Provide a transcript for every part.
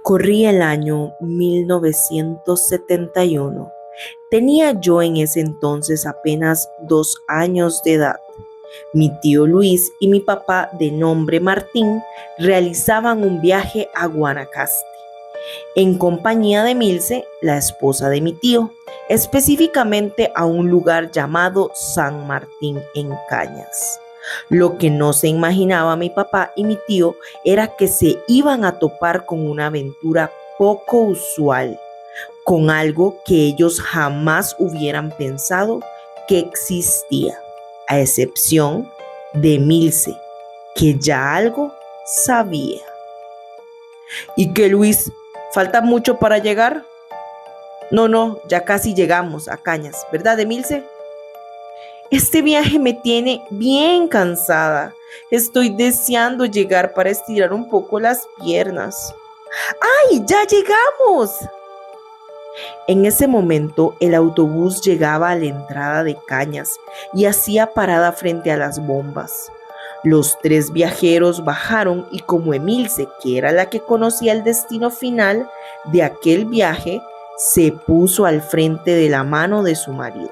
Corría el año 1971. Tenía yo en ese entonces apenas 2 años de edad. Mi tío Luis y mi papá, de nombre Martín, realizaban un viaje a Guanacaste, en compañía de Milce, la esposa de mi tío, específicamente a un lugar llamado San Martín en Cañas. Lo que no se imaginaba mi papá y mi tío era que se iban a topar con una aventura poco usual, con algo que ellos jamás hubieran pensado que existía, a excepción de Milce, que ya algo sabía. ¿Y qué, Luis? ¿Falta mucho para llegar? No, ya casi llegamos a Cañas, ¿verdad, Emilce? Este viaje me tiene bien cansada. Estoy deseando llegar para estirar un poco las piernas. ¡Ay, ya llegamos! En ese momento, el autobús llegaba a la entrada de Cañas y hacía parada frente a las bombas. Los 3 viajeros bajaron y como Emilce, que era la que conocía el destino final de aquel viaje, se puso al frente de la mano de su marido.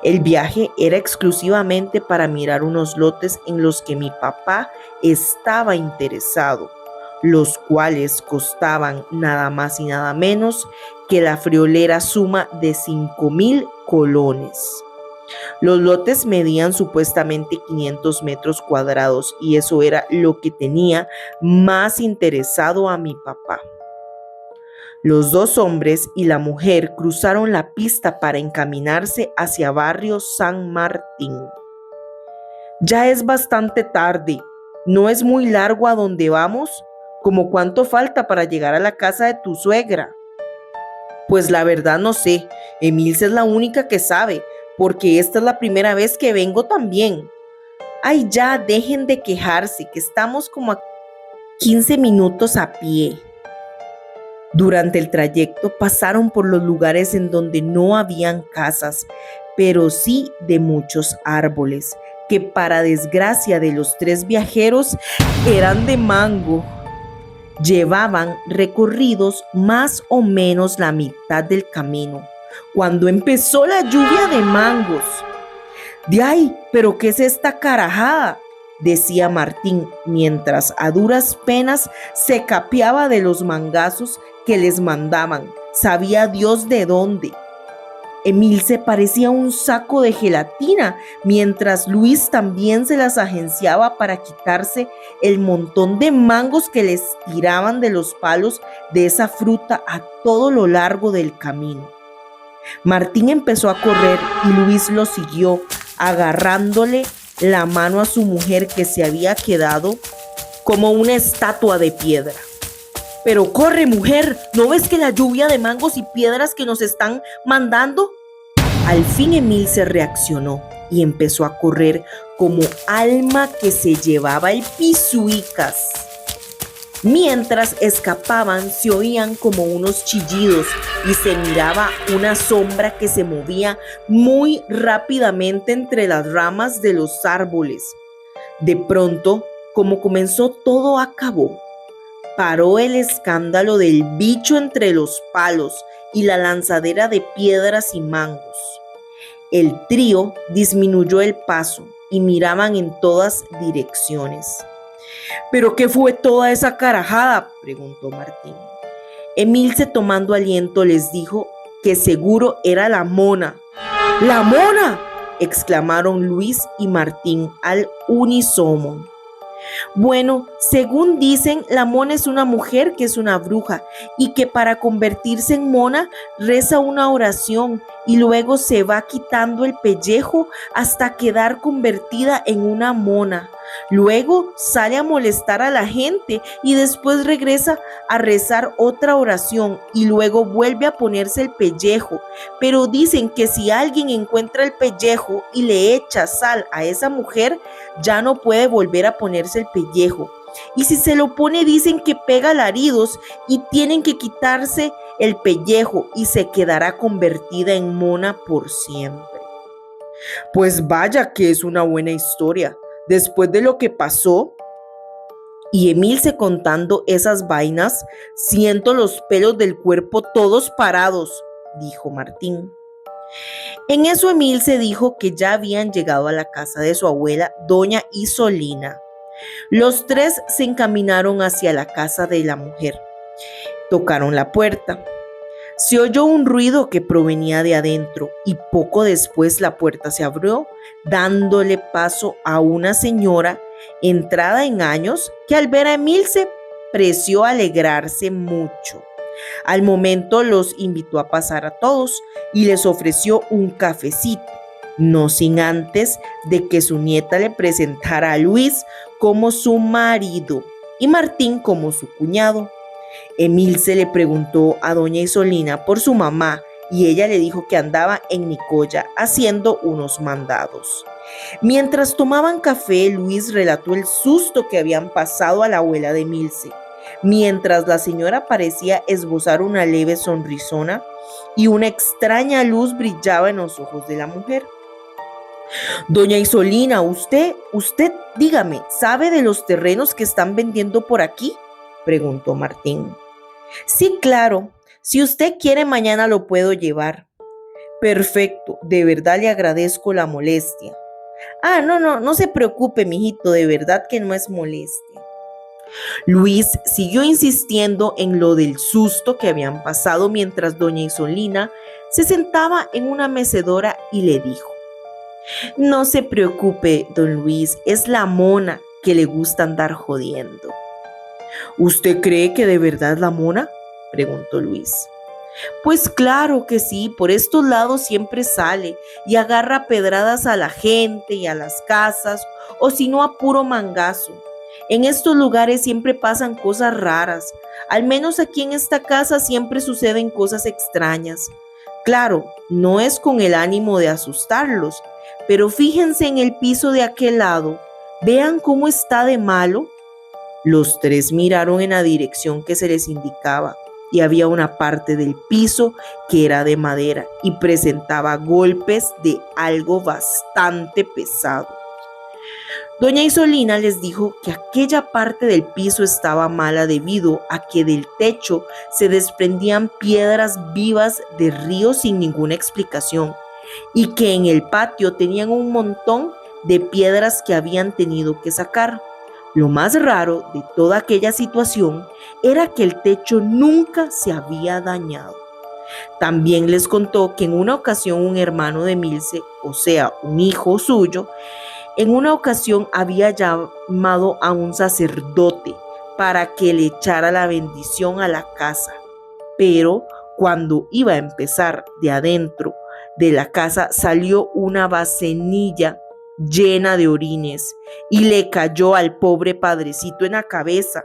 El viaje era exclusivamente para mirar unos lotes en los que mi papá estaba interesado, los cuales costaban nada más y nada menos que la friolera suma de 5,000 colones. Los lotes medían supuestamente 500 metros cuadrados y eso era lo que tenía más interesado a mi papá. Los 2 hombres y la mujer cruzaron la pista para encaminarse hacia barrio San Martín. Ya es bastante tarde, ¿no es muy largo a donde vamos? ¿Cómo cuánto falta para llegar a la casa de tu suegra? Pues la verdad no sé, Emilce es la única que sabe, porque esta es la primera vez que vengo también. Ay, ya, dejen de quejarse, que estamos como a 15 minutos a pie. Durante el trayecto pasaron por los lugares en donde no habían casas, pero sí de muchos árboles, que para desgracia de los 3 viajeros eran de mango. Llevaban recorridos más o menos la mitad del camino, cuando empezó la lluvia de mangos. ¡De ay! ¿Pero qué es esta carajada?, decía Martín, mientras a duras penas se capeaba de los mangazos que les mandaban, sabía Dios de dónde. Emilce parecía un saco de gelatina, mientras Luis también se las agenciaba para quitarse el montón de mangos que les tiraban de los palos de esa fruta a todo lo largo del camino. Martín empezó a correr y Luis lo siguió, agarrándole la mano a su mujer, que se había quedado como una estatua de piedra. Pero corre, mujer, ¿no ves que la lluvia de mangos y piedras que nos están mandando? Al fin Emilce reaccionó y empezó a correr como alma que se llevaba el pisuicas. Mientras escapaban se oían como unos chillidos y se miraba una sombra que se movía muy rápidamente entre las ramas de los árboles. De pronto, como comenzó, todo acabó. Paró el escándalo del bicho entre los palos y la lanzadera de piedras y mangos. El trío disminuyó el paso y miraban en todas direcciones. ¿Pero qué fue toda esa carajada?, preguntó Martín. Emilce, tomando aliento, les dijo que seguro era la mona. ¡La mona!, exclamaron Luis y Martín al unísono. Bueno, según dicen, la mona es una mujer que es una bruja y que para convertirse en mona reza una oración y luego se va quitando el pellejo hasta quedar convertida en una mona. Luego sale a molestar a la gente y después regresa a rezar otra oración y luego vuelve a ponerse el pellejo. Pero dicen que si alguien encuentra el pellejo y le echa sal a esa mujer, ya no puede volver a ponerse el pellejo. Y si se lo pone, dicen que pega alaridos y tienen que quitarse el pellejo y se quedará convertida en mona por siempre. Pues vaya que es una buena historia. Después de lo que pasó, Y Emilce contando esas vainas, siento los pelos del cuerpo todos parados, dijo Martín. En eso Emilce dijo que ya habían llegado a la casa de su abuela, doña Isolina. Los tres se encaminaron hacia la casa de la mujer. Tocaron la puerta. Se oyó un ruido que provenía de adentro y poco después la puerta se abrió, dándole paso a una señora entrada en años que al ver a Emilce pareció alegrarse mucho. Al momento los invitó a pasar a todos y les ofreció un cafecito, no sin antes de que su nieta le presentara a Luis como su marido y Martín como su cuñado. Emilce le preguntó a doña Isolina por su mamá y ella le dijo que andaba en Nicoya haciendo unos mandados. Mientras tomaban café, Luis relató el susto que habían pasado a la abuela de Emilce, mientras la señora parecía esbozar una leve sonrisona y una extraña luz brillaba en los ojos de la mujer. Doña Isolina, usted, dígame, ¿sabe de los terrenos que están vendiendo por aquí?, preguntó Martín. Sí, claro. Si usted quiere, mañana lo puedo llevar. Perfecto. De verdad le agradezco la molestia. No se preocupe, mijito. De verdad que no es molestia. Luis siguió insistiendo en lo del susto que habían pasado mientras doña Isolina se sentaba en una mecedora y le dijo: No se preocupe, don Luis. Es la mona que le gusta andar jodiendo. ¿Usted cree que de verdad es la mona?, preguntó Luis. Pues claro que sí, por estos lados siempre sale y agarra pedradas a la gente y a las casas, o si no a puro mangazo. En estos lugares siempre pasan cosas raras, al menos aquí en esta casa siempre suceden cosas extrañas. Claro, no es con el ánimo de asustarlos, pero fíjense en el piso de aquel lado, vean cómo está de malo. Los tres miraron en la dirección que se les indicaba y había una parte del piso que era de madera y presentaba golpes de algo bastante pesado. Doña Isolina les dijo que aquella parte del piso estaba mala debido a que del techo se desprendían piedras vivas de río sin ninguna explicación y que en el patio tenían un montón de piedras que habían tenido que sacar. Lo más raro de toda aquella situación era que el techo nunca se había dañado. También les contó que en una ocasión un hermano de Emilce, o sea, un hijo suyo, en una ocasión había llamado a un sacerdote para que le echara la bendición a la casa. Pero cuando iba a empezar de adentro de la casa salió una vasenilla llena de orines y le cayó al pobre padrecito en la cabeza.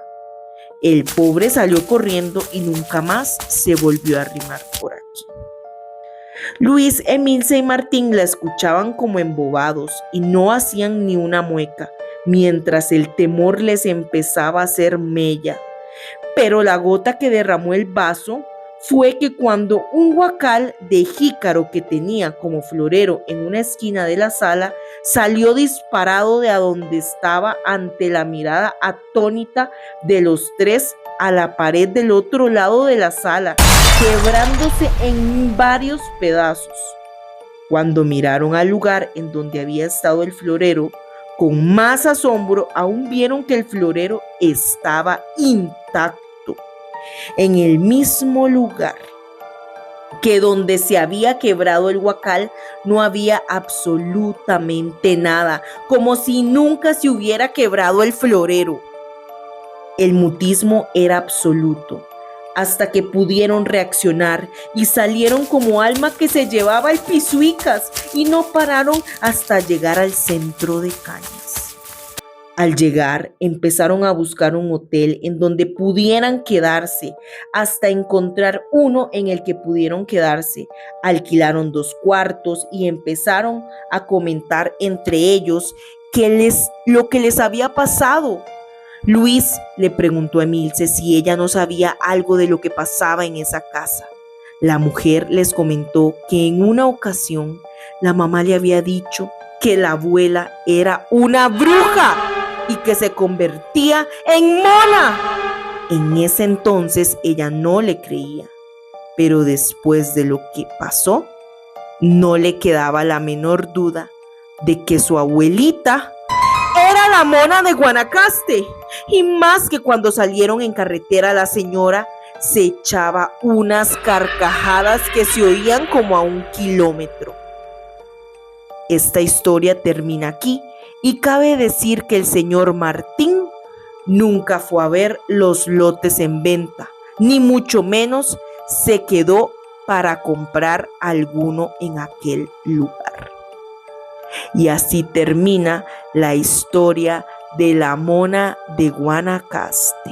El pobre salió corriendo y nunca más se volvió a arrimar por aquí. Luis, Emilce y Martín la escuchaban como embobados y no hacían ni una mueca, mientras el temor les empezaba a hacer mella. Pero la gota que derramó el vaso fue que cuando un guacal de jícaro que tenía como florero en una esquina de la sala salió disparado de a donde estaba ante la mirada atónita de los tres a la pared del otro lado de la sala, quebrándose en varios pedazos. Cuando miraron al lugar en donde había estado el florero, con más asombro aún vieron que el florero estaba intacto, en el mismo lugar que donde se había quebrado el guacal no había absolutamente nada, como si nunca se hubiera quebrado el florero. El mutismo era absoluto, hasta que pudieron reaccionar y salieron como alma que se llevaba el pisuicas y no pararon hasta llegar al centro de Cañas. Al llegar, empezaron a buscar un hotel en donde pudieran quedarse, hasta encontrar uno en el que pudieron quedarse. Alquilaron 2 cuartos y empezaron a comentar entre ellos lo que les había pasado. Luis le preguntó a Emilce si ella no sabía algo de lo que pasaba en esa casa. La mujer les comentó que en una ocasión la mamá le había dicho que la abuela era una bruja y que se convertía en mona. En ese entonces ella no le creía, pero después de lo que pasó, no le quedaba la menor duda de que su abuelita era la mona de Guanacaste. Y más que cuando salieron en carretera, la señora se echaba unas carcajadas que se oían como a 1 kilómetro. Esta historia termina aquí y cabe decir que el señor Martín nunca fue a ver los lotes en venta, ni mucho menos se quedó para comprar alguno en aquel lugar. Y así termina la historia de la mona de Guanacaste.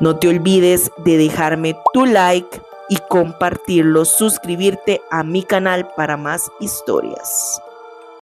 No te olvides de dejarme tu like y compartirlo, suscribirte a mi canal para más historias.